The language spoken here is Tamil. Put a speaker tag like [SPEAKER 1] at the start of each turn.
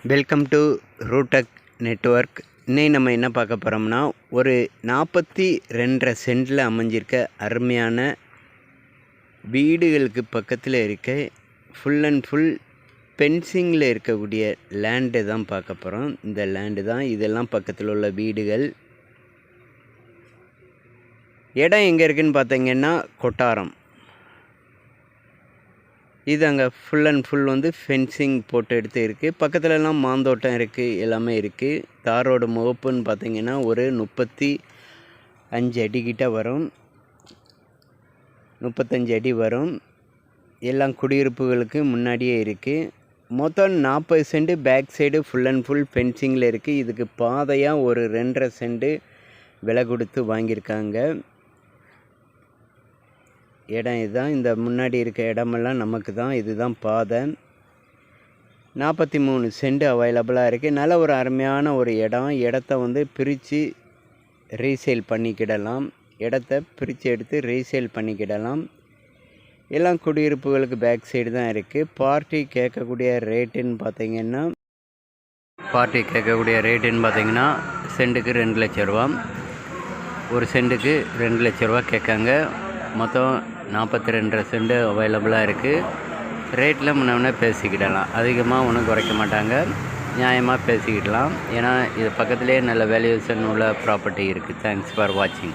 [SPEAKER 1] Welcome to ரூடெக் network. இன்னைக்கு நம்ம என்ன பார்க்க போகிறோம்னா, ஒரு 42.5 சென்டில் அமைஞ்சிருக்க அருமையான வீடுகளுக்கு பக்கத்தில் இருக்க ஃபுல் அண்ட் ஃபுல் பென்சிங்கில் இருக்கக்கூடிய லேண்டு தான் பார்க்க போகிறோம். இந்த லேண்டு தான் இதெல்லாம் பக்கத்தில் உள்ள வீடுகள். இடம் எங்கே இருக்குதுன்னு பார்த்தீங்கன்னா கொட்டாரம். இது அங்கே ஃபுல் அண்ட் ஃபுல் ஃபென்சிங் போட்டு எடுத்து இருக்குது. பக்கத்துலலாம் மாந்தோட்டம் இருக்குது, எல்லாமே இருக்குது. தாரோட முகப்புன்னு பார்த்திங்கன்னா ஒரு 35 அடிக்கிட்ட வரும், 35 அடி வரும். எல்லாம் குடியிருப்புகளுக்கு முன்னாடியே இருக்குது. மொத்தம் 40 cent back side full and full ஃபென்சிங்கில் இருக்குது. இதுக்கு பாதையாக ஒரு 2.5 சென்ட் விலை கொடுத்து வாங்கியிருக்காங்க. இடம் இதுதான். இந்த முன்னாடி இருக்க இடமெல்லாம் நமக்கு தான். இதுதான் பாதை. 43 சென்ட் அவைலபிளாக இருக்குது. நல்ல ஒரு அருமையான ஒரு இடம். இடத்த பிரித்து ரீசேல் பண்ணிக்கிடலாம். இடத்த பிரித்து எடுத்து ரீசேல் பண்ணிக்கிடலாம். எல்லாம் குடியிருப்புகளுக்கு பேக் சைடு தான் இருக்குது. பார்ட்டி கேட்கக்கூடிய ரேட்டுன்னு பார்த்தீங்கன்னா சென்ட்டுக்கு 2 லட்ச ரூபா. ஒரு சென்ட்டுக்கு 2 லட்ச ரூபா கேட்காங்க. மொத்தம் 42.5 சென்ட் அவைலபிளாக இருக்குது. ரேட்டில் முன்னே பேசிக்கிடலாம். அதிகமாக ஒன்றும் குறைக்க மாட்டாங்க, நியாயமாக பேசிக்கிடலாம். ஏன்னா இது பக்கத்துலேயே நல்ல வேல்யூஷன் உள்ள ப்ராப்பர்ட்டி இருக்குது. தேங்க்ஸ் ஃபார் வாட்சிங்.